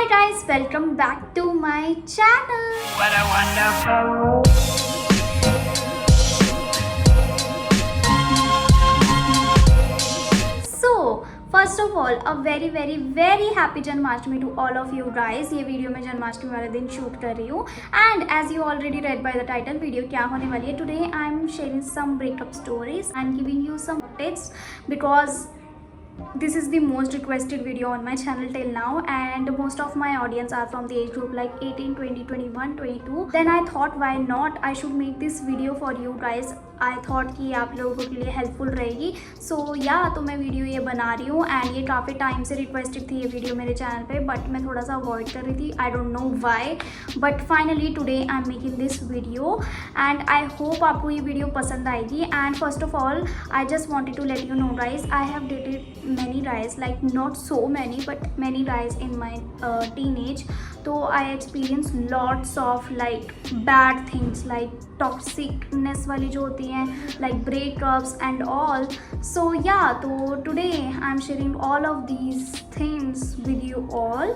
Hi guys, welcome back to my channel. What a wonderful. So, first of all, a very happy Janmashtami to all of you guys. ये video मैं जन्माष्टमी वाले दिन shoot कर रही हूँ and as you already read by the title, video क्या होने वाली है. Today I am sharing some breakup stories and giving you some updates because this is the most requested video on my channel till now, and most of my audience are from the age group like 18, 20, 21, 22. Then I thought why not I should make this video for you guys. I thought कि आप लोगों के लिए helpful रहेगी. सो तो मैं video ये बना रही हूँ एंड ये काफ़ी टाइम से रिक्वेस्टेड थी ये वीडियो मेरे चैनल पे, बट मैं थोड़ा सा अवॉइड कर रही थी. I don't know why, but finally today I am making this video and I hope आपको ये वीडियो पसंद आएगी. And first of all I just wanted to let you know guys, I have dated many guys, like not so many but many guys in my teen age. तो I experience lots of like bad things, like toxicness वाली जो होती हैं, like breakups and all. So तो today I am sharing all of these things with you all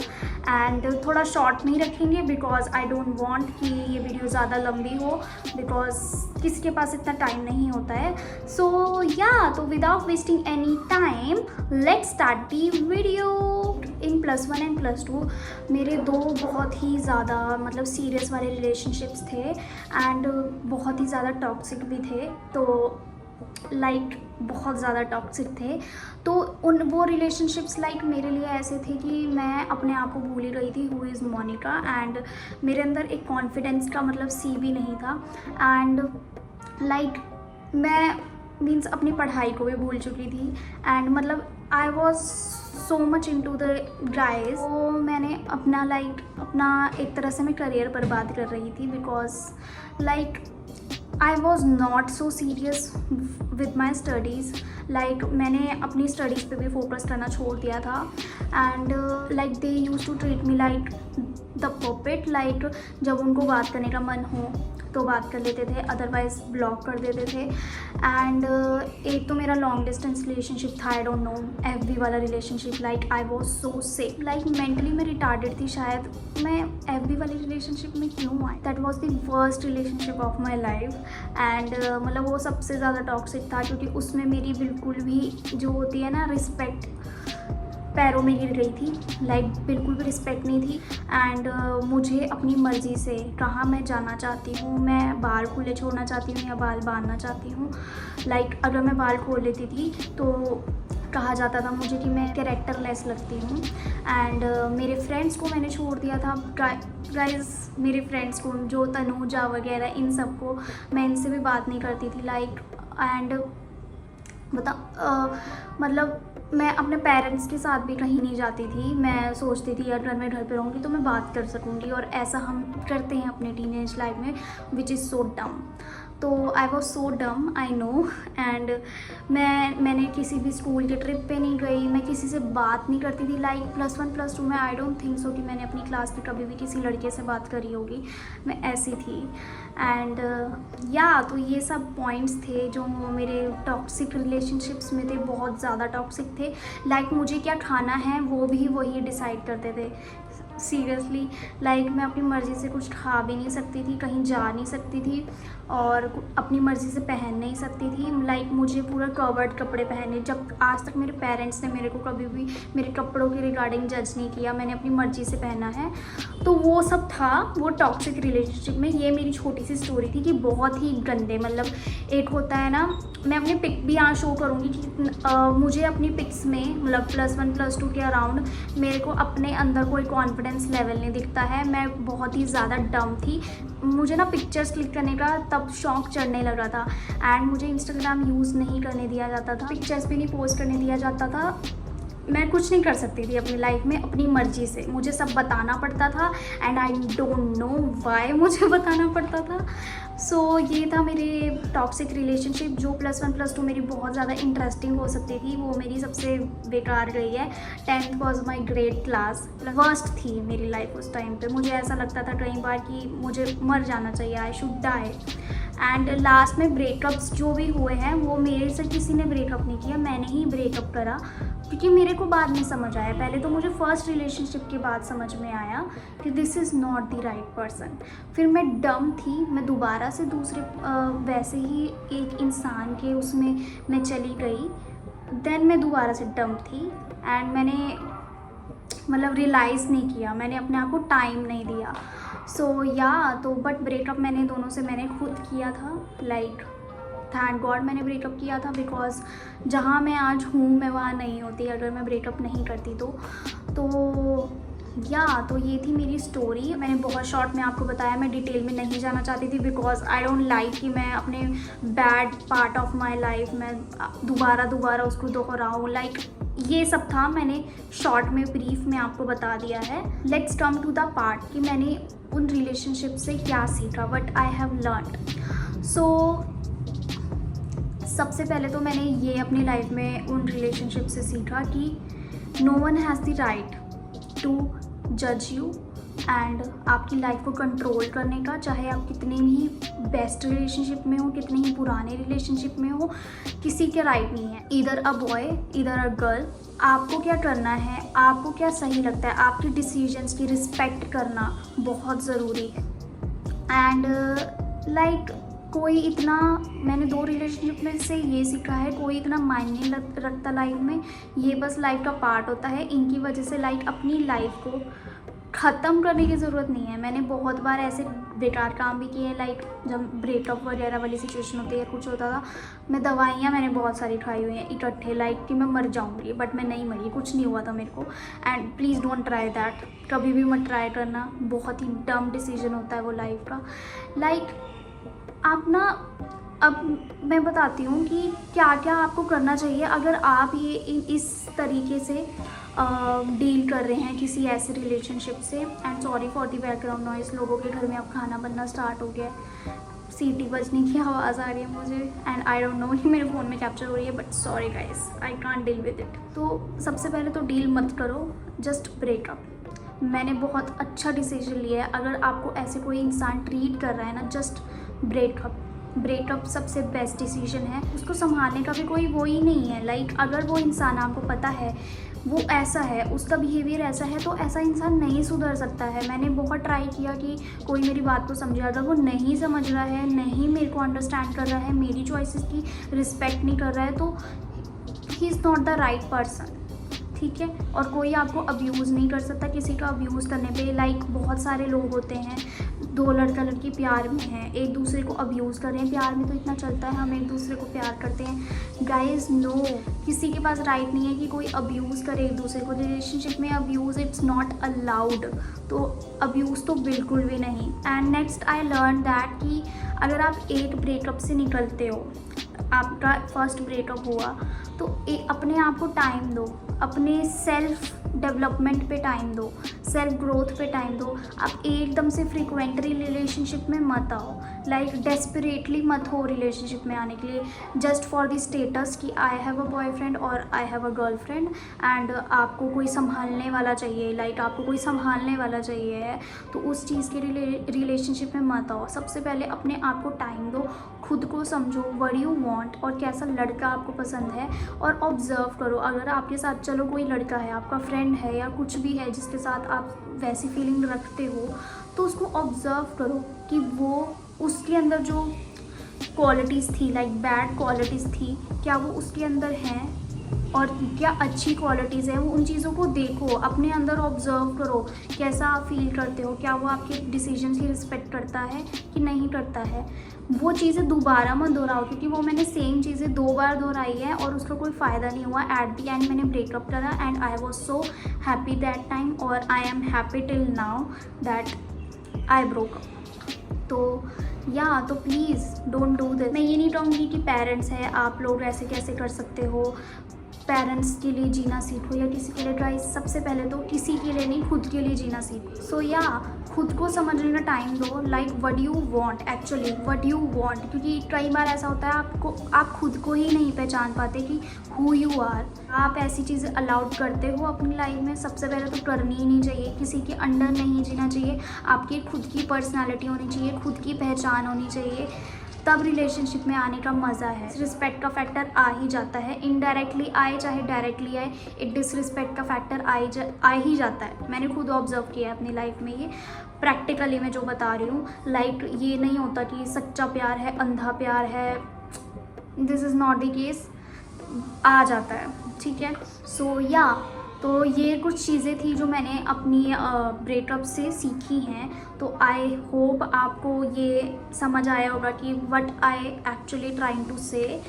and थोड़ा short नहीं रखेंगे because I don't want कि ये वीडियो ज़्यादा लंबी हो because किसी के पास इतना टाइम नहीं होता है. So तो without wasting any time let's start the video. In +1 and +2 मेरे दो बहुत ही ज़्यादा मतलब सीरियस वाले रिलेशनशिप्स थे एंड बहुत ही ज़्यादा टॉक्सिक भी थे. तो लाइक बहुत ज़्यादा टॉक्सिक थे. तो वो रिलेशनशिप्स लाइक मेरे लिए ऐसे थे कि मैं अपने आप को भूल ही गई थी हु इज़ मोनिका. एंड मेरे अंदर एक कॉन्फिडेंस का मतलब सी भी नहीं था. एंड लाइक मैं मीन्स अपनी पढ़ाई को भी भूल चुकी थी एंड मतलब I was so much into the guys. तो मैंने अपना एक तरह से मैं करियर बर्बाद कर रही थी because like I was not so serious with my studies. Like मैंने अपनी स्टडीज़ पे भी फोकस करना छोड़ दिया था and like they use to treat me like the puppet. Like जब उनको बात करने का मन हो तो बात कर लेते थे, अदरवाइज़ ब्लॉक कर देते थे. एंड एक तो मेरा लॉन्ग डिस्टेंस रिलेशनशिप था, आई डोंट नो, FB वाला relationship. Like I was so sick, like mentally मैं रिटार्डेड थी शायद. मैं FB वाले रिलेशनशिप में क्यों आई? That was the worst relationship of my life. And मतलब वो सबसे ज़्यादा टॉक्सिक था क्योंकि उसमें मेरी बिल्कुल भी जो होती है ना रिस्पेक्ट पैरों में गिर गई थी. लाइक बिल्कुल भी रिस्पेक्ट नहीं थी. एंड मुझे अपनी मर्ज़ी से कहाँ मैं जाना चाहती हूँ, मैं बाल खुले छोड़ना चाहती हूँ या बाल बांधना चाहती हूँ. लाइक अगर मैं बाल खोल लेती थी तो कहा जाता था मुझे कि मैं कैरेक्टरलेस लगती हूँ. एंड मेरे फ्रेंड्स को मैंने छोड़ दिया था गाइज. मेरे फ्रेंड्स को जो तनुजा वगैरह इन सब को मैं इनसे भी बात नहीं करती थी. लाइक एंड मतलब मैं अपने पेरेंट्स के साथ भी कहीं नहीं जाती थी. मैं सोचती थी अगर मैं घर पे रहूँगी तो मैं बात कर सकूँगी, और ऐसा हम करते हैं अपने टीनेज लाइफ में, विच इज़ सो डम. तो आई वॉज सो डम, आई नो. एंड मैंने किसी भी स्कूल के ट्रिप पे नहीं गई, मैं किसी से बात नहीं करती थी. लाइक +1 +2 में आई डोंट थिंक सो कि मैंने अपनी क्लास में कभी भी किसी लड़के से बात करी होगी. मैं ऐसी थी. एंड तो ये सब पॉइंट्स थे जो मेरे टॉक्सिक रिलेशनशिप्स में थे, बहुत ज़्यादा टॉक्सिक थे. लाइक मुझे क्या खाना है वो भी वही डिसाइड करते थे. सीरियसली लाइक मैं अपनी मर्ज़ी से कुछ खा भी नहीं सकती थी, कहीं जा नहीं सकती थी और अपनी मर्ज़ी से पहन नहीं सकती थी. लाइक मुझे पूरा कवर्ड कपड़े पहने. जब आज तक मेरे पेरेंट्स ने मेरे को कभी भी मेरे कपड़ों के रिगार्डिंग जज नहीं किया, मैंने अपनी मर्ज़ी से पहना है. तो वो सब था वो टॉक्सिक रिलेशनशिप में. ये मेरी छोटी सी स्टोरी थी कि बहुत ही गंदे, मतलब एक होता है ना, मैं अपनी पिक भी यहाँ शो करूँगी कि मुझे अपनी पिक्स में मतलब +1 +2 के अराउंड मेरे को अपने अंदर कोई कॉन्फिडेंस लेवल नहीं दिखता है. मैं बहुत ही ज़्यादा डम थी. मुझे ना पिक्चर्स क्लिक करने का तब शौक चढ़ने लगा था. एंड मुझे इंस्टाग्राम यूज़ नहीं करने दिया जाता था, पिक्चर्स भी नहीं पोस्ट करने दिया जाता था. मैं कुछ नहीं कर सकती थी अपनी लाइफ में अपनी मर्ज़ी से. मुझे सब बताना पड़ता था and I don't know why मुझे बताना पड़ता था. सो ये था मेरे टॉक्सिक रिलेशनशिप. जो +1 +2 मेरी बहुत ज़्यादा इंटरेस्टिंग हो सकती थी वो मेरी सबसे बेकार गई है. 10th was my great class. Worst थी मेरी लाइफ उस टाइम पे. मुझे ऐसा लगता था कई बार कि मुझे मर जाना चाहिए, I should die. And last में ब्रेकअप्स जो भी हुए हैं वो मेरे से किसी ने ब्रेकअप नहीं किया, मैंने ही ब्रेकअप करा. क्योंकि मेरे को बाद में समझ आया, पहले तो मुझे फर्स्ट रिलेशनशिप के बाद समझ में आया कि this is not the right person. फिर मैं डम थी, मैं दोबारा से दूसरे वैसे ही एक इंसान के उसमें मैं चली गई। देन मैं दोबारा से डम थी एंड मैंने मतलब रियलाइज़ नहीं किया, मैंने अपने आप को टाइम नहीं दिया। तो बट ब्रेकअप मैंने दोनों से मैंने खुद किया था। लाइक थैंक गॉड मैंने ब्रेकअप किया था, बिकॉज जहाँ मैं आज हूँ मैं वहाँ नहीं होती अगर मैं ब्रेकअप नहीं करती तो ये थी मेरी स्टोरी। मैंने बहुत शॉर्ट में आपको बताया, मैं डिटेल में नहीं जाना चाहती थी बिकॉज आई डोंट लाइक कि मैं अपने bad part of my life में दोबारा उसको दोहराऊँ। लाइक ये सब था, मैंने शॉर्ट में ब्रीफ में आपको बता दिया है। Let's come to the part कि मैंने उन रिलेशनशिप से क्या सीखा, व्हाट आई हैव लर्नड। सबसे पहले तो मैंने ये अपनी लाइफ में उन रिलेशनशिप से सीखा कि no one has the right to जज यू एंड आपकी लाइफ को कंट्रोल करने का, चाहे आप कितने ही बेस्ट रिलेशनशिप में हो, कितने ही पुराने रिलेशनशिप में हो, किसी के राइट नहीं है। इधर अ बॉय इधर अ गर्ल, आपको क्या करना है, आपको क्या सही लगता है, आपकी डिसीजंस की रिस्पेक्ट करना बहुत ज़रूरी है। एंड लाइक कोई इतना, मैंने 2 रिलेशनशिप में से ये सीखा है, कोई इतना मायने रखता लाइफ में, ये बस लाइफ का पार्ट होता है। इनकी वजह से लाइक अपनी लाइफ को ख़त्म करने की ज़रूरत नहीं है। मैंने बहुत बार ऐसे बेकार काम भी किए हैं, लाइक जब ब्रेकअप वगैरह वाली सिचुएशन होती है, कुछ होता था, मैं दवाइयाँ मैंने बहुत सारी खाई हुई हैं इकट्ठे, लाइक कि मैं मर जाऊँगी, बट मैं नहीं मरी, कुछ नहीं हुआ था मेरे को। And please don't try that, कभी भी मत ट्राई करना, बहुत ही डम डिसीजन होता है वो लाइफ का। लाइक आप ना, अब मैं बताती हूँ कि क्या क्या आपको करना चाहिए अगर आप ये इस तरीके से डील कर रहे हैं किसी ऐसे रिलेशनशिप से। And sorry for the background noise, लोगों के घर में अब खाना बनना स्टार्ट हो गया है, सीटी बजने की आवाज़ आ रही है मुझे एंड आई डोंट नो, मेरे फ़ोन में कैप्चर हो रही है, but sorry guys, I can't deal with it. तो सबसे पहले तो डील मत करो, जस्ट ब्रेकअप। मैंने बहुत अच्छा डिसीजन लिया है। अगर आपको ऐसे कोई इंसान ट्रीट कर रहा है ना, जस्ट ब्रेकअप सबसे बेस्ट डिसीजन है। उसको संभालने का भी कोई वो ही नहीं है। लाइक अगर वो इंसान आपको पता है वो ऐसा है, उसका बिहेवियर ऐसा है, तो ऐसा इंसान नहीं सुधर सकता है। मैंने बहुत ट्राई किया कि कोई मेरी बात को समझे, अगर वो नहीं समझ रहा है, नहीं मेरे को अंडरस्टैंड कर रहा है, मेरी चॉइसेस की रिस्पेक्ट नहीं कर रहा है, तो he is not the right person, ठीक है। और कोई आपको अब्यूज़ नहीं कर सकता किसी का अब्यूज़ करने पे। लाइक बहुत सारे लोग होते हैं, 2 लड़का लड़की प्यार में हैं, एक दूसरे को अब्यूज़ कर रहे हैं। प्यार में तो इतना चलता है, हम एक दूसरे को प्यार करते हैं। गाइज नो, किसी के पास राइट नहीं है कि कोई अब्यूज़ करे एक दूसरे को। रिलेशनशिप में अब्यूज़ इट्स नॉट अलाउड, तो अब्यूज़ तो बिल्कुल भी नहीं। And next I learn that कि अगर आप एक ब्रेकअप से निकलते हो, आपका फर्स्ट ब्रेकअप हुआ, तो अपने आप को टाइम दो, अपने सेल्फ डेवलपमेंट पे टाइम दो, सेल्फ ग्रोथ पे टाइम दो। आप एकदम से फ्रीक्वेंटली रिलेशनशिप में मत आओ, लाइक डेस्परेटली मत हो रिलेशनशिप में आने के लिए जस्ट फॉर द स्टेटस कि आई हैव अ बॉयफ्रेंड और I have a girlfriend and आपको कोई संभालने वाला चाहिए, लाइक आपको कोई संभालने वाला चाहिए है, तो उस चीज़ के रिलेशनशिप में मत आओ। सबसे पहले अपने आप को टाइम दो, खुद को समझो, व्हाट यू वांट और कैसा लड़का आपको पसंद है, और ऑब्ज़र्व करो। अगर आपके साथ चलो कोई लड़का है, आपका फ्रेंड है या कुछ भी है जिसके साथ आप वैसी फीलिंग रखते हो, तो उसको ऑब्ज़र्व करो कि वो उसके अंदर जो क्वालिटीज़ थी, लाइक बैड क्वालिटीज़ थी, क्या वो उसके अंदर हैं और क्या अच्छी क्वालिटीज़ है, वो उन चीज़ों को देखो, अपने अंदर ऑब्ज़र्व करो, कैसा आप फील करते हो, क्या वो आपके डिसीजन की रिस्पेक्ट करता है कि नहीं करता है। वो चीज़ें दोबारा मत दोहराओ, क्योंकि वो मैंने सेम चीज़ें 2 बार दोहराई है और उसका कोई फ़ायदा नहीं हुआ। एट द एंड मैंने ब्रेकअप करा and I was so happy that time, और I am happy till now that I broke up. तो प्लीज़ डोंट डू दिस। मैं ये नहीं कहूँगी कि पेरेंट्स है आप लोग ऐसे कैसे कर सकते हो, पेरेंट्स के लिए जीना सीखो या किसी के लिए गाइस, सबसे पहले तो किसी के लिए नहीं, खुद के लिए जीना सीखो। सो खुद को समझने का टाइम दो, like what you want, actually what you want, क्योंकि कई बार ऐसा होता है आप खुद को ही नहीं पहचान पाते कि हु यू आर। आप ऐसी चीज़ें अलाउड करते हो अपनी लाइफ में, सबसे पहले तो करनी ही नहीं चाहिए, किसी के अंडर नहीं जीना चाहिए। आपकी खुद की पर्सनैलिटी होनी चाहिए, खुद की पहचान होनी चाहिए। तब रिलेशनशिप में आने का मज़ा है। रिस्पेक्ट का फैक्टर आ ही जाता है, इनडायरेक्टली आए चाहे डायरेक्टली आए, एक डिसरिस्पेक्ट का फैक्टर आ ही जाता है। मैंने खुद ऑब्जर्व किया है अपनी लाइफ में, ये प्रैक्टिकली मैं जो बता रही हूँ। लाइक ये नहीं होता कि सच्चा प्यार है, अंधा प्यार है, this is not the case, आ जाता है, ठीक है। सो या तो ये कुछ चीज़ें थी जो मैंने अपनी ब्रेकअप से सीखी हैं। तो आई होप आपको ये समझ आया होगा कि what I actually trying to say.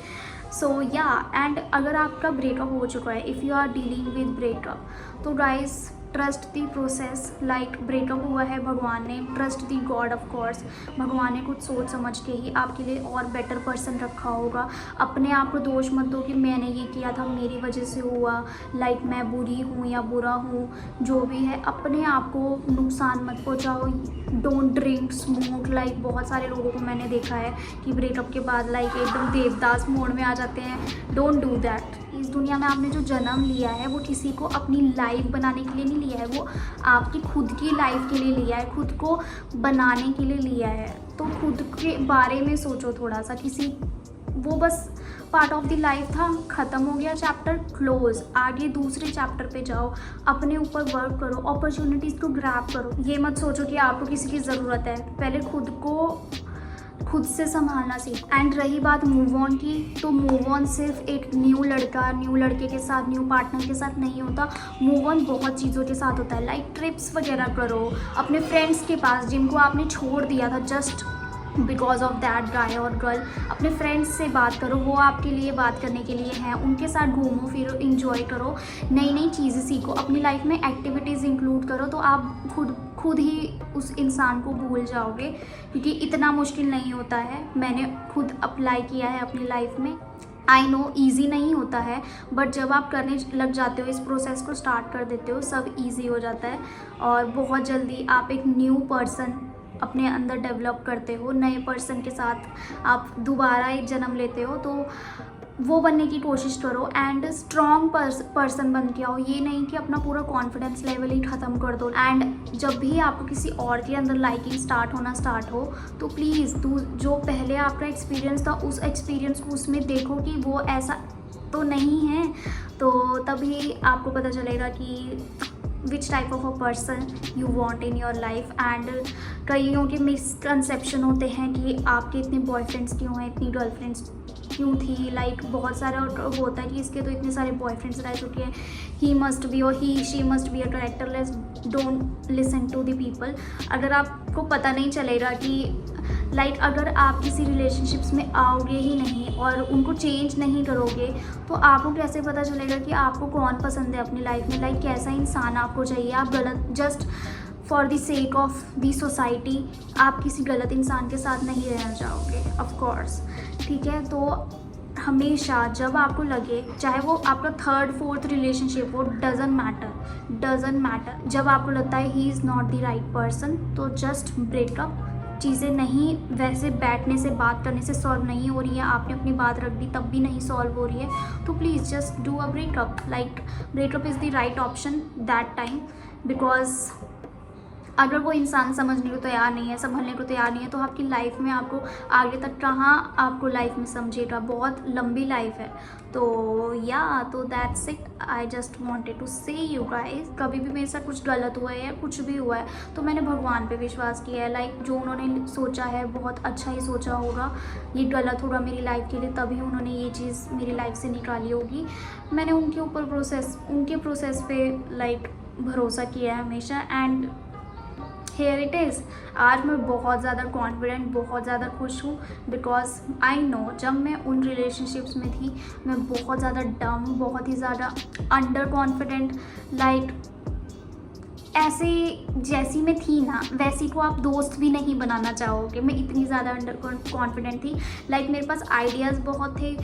So या एंड अगर आपका ब्रेकअप हो चुका है, if you are dealing with breakup, तो guys trust the process. Like breakup हुआ है, भगवान ने, trust the god of course, भगवान ने कुछ सोच समझ के ही आपके लिए और बेटर पर्सन रखा होगा। अपने आप को दोष मत दो कि मैंने ये किया था, मेरी वजह से हुआ, लाइक मैं बुरी हूँ या बुरा हूँ, जो भी है अपने आप को नुकसान मत पहुँचाओ। Don't drink smoke. लाइक बहुत सारे लोगों को मैंने देखा है कि ब्रेकअप के बाद लाइक एकदम देवदास मोड में आ जाते हैं। Don't do that. इस दुनिया में आपने जो जन्म लिया है वो किसी को अपनी लाइफ बनाने के लिए नहीं लिया है, वो आपकी खुद की लाइफ के लिए लिया है, खुद को बनाने के लिए लिया है। तो खुद के बारे में सोचो थोड़ा सा। किसी वो बस पार्ट ऑफ द लाइफ था, ख़त्म हो गया, चैप्टर क्लोज, आगे दूसरे चैप्टर पे जाओ, अपने ऊपर वर्क करो, अपॉर्चुनिटीज़ को ग्रैब करो। ये मत सोचो कि आपको किसी की ज़रूरत है, पहले खुद को खुद से संभालना सीख। एंड रही बात मूव ऑन की, तो मूव ऑन सिर्फ एक न्यू लड़का, न्यू लड़के के साथ, न्यू पार्टनर के साथ नहीं होता। मूव ऑन बहुत चीज़ों के साथ होता है। लाइक ट्रिप्स वगैरह करो, अपने फ्रेंड्स के पास जिनको आपने छोड़ दिया था just because of that guy और गर्ल, अपने फ्रेंड्स से बात करो, वो आपके लिए बात करने के लिए हैं, उनके साथ घूमो फिरो, इंजॉय करो, नई नई चीज़ें सीखो, अपनी लाइफ में एक्टिविटीज़ इंक्लूड करो, तो आप खुद ही उस इंसान को भूल जाओगे, क्योंकि इतना मुश्किल नहीं होता है। मैंने खुद अप्लाई किया है अपनी लाइफ में। आई नो ईजी नहीं होता है, बट जब आप करने लग जाते हो, इस प्रोसेस को स्टार्ट कर देते हो, सब ईजी हो जाता है और बहुत जल्दी आप एक न्यू पर्सन अपने अंदर डेवलप करते हो। नए पर्सन के साथ आप दोबारा एक जन्म लेते हो, तो वो बनने की कोशिश करो एंड स्ट्रॉन्ग पर्सन बन के आओ। ये नहीं कि अपना पूरा कॉन्फिडेंस लेवल ही ख़त्म कर दो। एंड जब भी आपको किसी और के अंदर लाइकिंग स्टार्ट हो, तो प्लीज़ जो पहले आपका एक्सपीरियंस था, उस एक्सपीरियंस को उसमें देखो कि वो ऐसा तो नहीं है, तो तभी आपको पता चलेगा कि which type of a person you want in your life. And कईयों के मिसकंसेप्शन होते हैं कि आपके इतने बॉयफ्रेंड्स क्यों हैं, इतनी गर्लफ्रेंड्स क्यों थी। लाइक बहुत सारा होता है कि इसके तो इतने सारे बॉयफ्रेंड्स रह चुके हैं, ही मस्ट बी और she must be a characterless. Don't listen to the people. अगर आपको पता नहीं चलेगा कि लाइक अगर आप किसी रिलेशनशिप्स में आओगे ही नहीं और उनको चेंज नहीं करोगे, तो आपको कैसे पता चलेगा कि आपको कौन पसंद है अपनी लाइफ में, लाइक कैसा इंसान आपको चाहिए। आप गलत just for the sake of the society आप किसी गलत इंसान के साथ नहीं रहना चाहोगे, ऑफ कोर्स, ठीक है। तो हमेशा जब आपको लगे, चाहे वो आपका थर्ड फोर्थ रिलेशनशिप हो, डजंट मैटर, जब आपको लगता है he is not the right person, तो जस्ट ब्रेकअप। चीज़ें नहीं वैसे बैठने से, बात करने से सॉल्व नहीं हो रही है, आपने अपनी बात रख दी तब भी नहीं सॉल्व हो रही है, तो please just do a breakup. Like breakup is the right option that time, because अगर वो इंसान समझने को तैयार नहीं है, संभलने को तैयार नहीं है, तो आपकी लाइफ में आपको आगे तक कहाँ आपको लाइफ में समझेगा। बहुत लंबी लाइफ है। तो या तो that's it, I just wanted to say you guys. कभी भी मेरे साथ कुछ गलत हुआ है या कुछ भी हुआ है, तो मैंने भगवान पे विश्वास किया है। लाइक जो उन्होंने सोचा है बहुत अच्छा ही सोचा होगा, ये गलत होगा मेरी लाइफ के लिए, तभी उन्होंने ये चीज़ मेरी लाइफ से निकाली होगी। मैंने उनके प्रोसेस पे लाइक भरोसा किया है हमेशा, एंड हेयर इट इज़। आज मैं बहुत ज़्यादा कॉन्फिडेंट, बहुत ज़्यादा खुश हूँ, बिकॉज आई नो जब मैं उन रिलेशनशिप्स में थी, मैं बहुत ज़्यादा डम, बहुत ही ज़्यादा अंडर कॉन्फिडेंट, लाइक ऐसे जैसी मैं थी ना, वैसी को आप दोस्त भी नहीं बनाना चाहोगे। मैं इतनी ज़्यादा अंडर कॉन्फिडेंट थी। लाइक मेरे पास आइडियाज़ बहुत थे,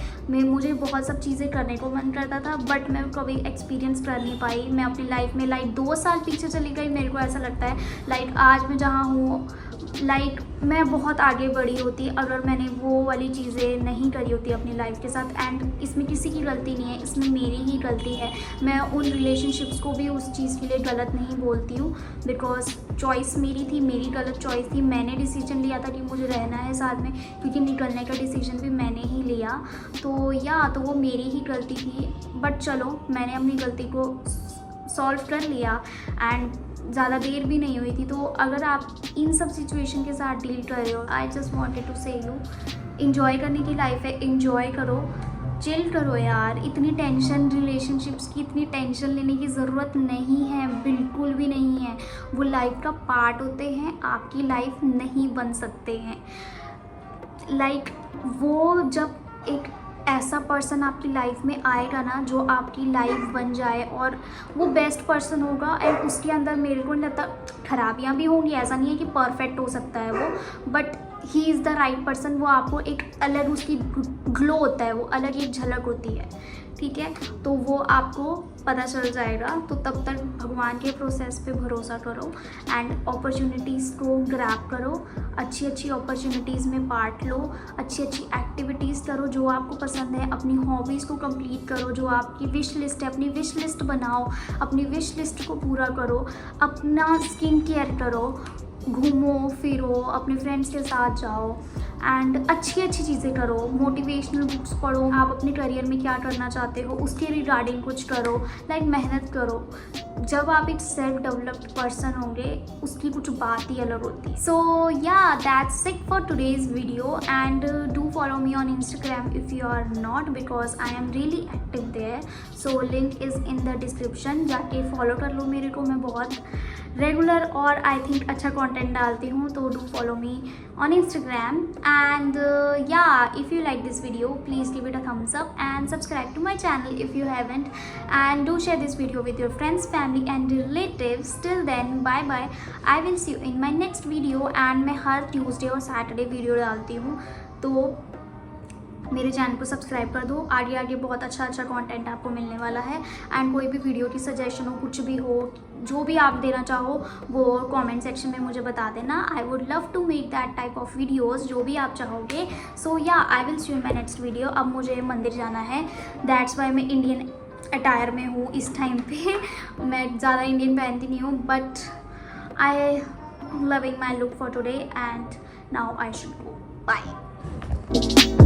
मुझे बहुत सब चीज़ें करने को मन करता था, बट मैं कभी एक्सपीरियंस कर नहीं पाई। मैं अपनी लाइफ में लाइक 2 साल पीछे चली गई। मेरे को ऐसा लगता है लाइक आज मैं जहाँ हूँ लाइक मैं बहुत आगे बढ़ी होती अगर मैंने वो वाली चीज़ें नहीं करी होती अपनी लाइफ के साथ। एंड इसमें किसी की गलती नहीं है, इसमें मेरी ही गलती है। मैं उन रिलेशनशिप्स को भी उस चीज़ के लिए गलत नहीं बोलती हूँ, बिकॉज चॉइस मेरी थी, मेरी गलत चॉइस थी। मैंने डिसीजन लिया था कि मुझे रहना है साथ में, क्योंकि निकलने का डिसीजन भी मैंने ही लिया। तो तो वो मेरी ही गलती थी, बट चलो मैंने अपनी गलती को सॉल्व कर लिया एंड ज़्यादा देर भी नहीं हुई थी। तो अगर आप इन सब सिचुएशन के साथ डील कर रहे हो, आई just wanted to say you, enjoy करने की लाइफ है, इन्जॉय करो, चिल करो यार। इतनी टेंशन रिलेशनशिप्स की, इतनी टेंशन लेने की ज़रूरत नहीं है, बिल्कुल भी नहीं है। वो लाइफ का पार्ट होते हैं, आपकी लाइफ नहीं बन सकते हैं। लाइक वो जब एक ऐसा पर्सन आपकी लाइफ में आएगा ना जो आपकी लाइफ बन जाए और वो बेस्ट पर्सन होगा, एंड उसके अंदर मेरे को नहीं लगता खराबियाँ भी होंगी, ऐसा नहीं है कि परफेक्ट हो सकता है वो, but he is the right person. वो आपको एक अलग उसकी ग्लो होता है, वो अलग एक झलक होती है, ठीक है। तो वो आपको पता चल जाएगा। तो तब तक भगवान के प्रोसेस पे भरोसा करो एंड अपॉर्चुनिटीज़ को ग्रैब करो, अच्छी अच्छी अपॉर्चुनिटीज़ में पार्ट लो, अच्छी अच्छी एक्टिविटीज़ करो जो आपको पसंद है, अपनी हॉबीज़ को कंप्लीट करो, जो आपकी विश लिस्ट है अपनी विश लिस्ट बनाओ, अपनी विश लिस्ट को पूरा करो, अपना स्किन केयर करो, घूमो फिरो, अपने फ्रेंड्स के साथ जाओ एंड अच्छी अच्छी चीज़ें करो, मोटिवेशनल बुक्स पढ़ो, आप अपने करियर में क्या करना चाहते हो उसके रिगार्डिंग कुछ करो, लाइक मेहनत करो। जब आप एक सेल्फ डेवलप्ड पर्सन होंगे उसकी कुछ बात ही अलग होती है। So yeah that's it for today's video and do follow me on Instagram if you are not, because I am really active there. So link is in the description, जाके follow कर लो मेरे को। मैं बहुत रेगुलर और I think अच्छा content डालती हूँ, तो do follow me on Instagram and if you like this video please give it a thumbs up and subscribe to my channel if you haven't, and do share this video with your friends, family and relatives. Till then bye bye, I will see you in my next video and मैं हर Tuesday और Saturday video डालती हूँ, तो मेरे channel को subscribe कर दो। आगे आगे बहुत अच्छा अच्छा कंटेंट आपको मिलने वाला है। एंड कोई भी वीडियो की सजेशन हो, कुछ भी हो, जो भी आप देना चाहो वो कमेंट सेक्शन में मुझे बता देना। I would love to make that type of videos, जो भी आप चाहोगे। So I will see you in my next video. अब मुझे मंदिर जाना है, दैट्स वाई मैं इंडियन अटायर में हूँ इस टाइम पे। मैं ज़्यादा इंडियन पहनती नहीं हूँ, but I loving my look for today and now I should go. Bye.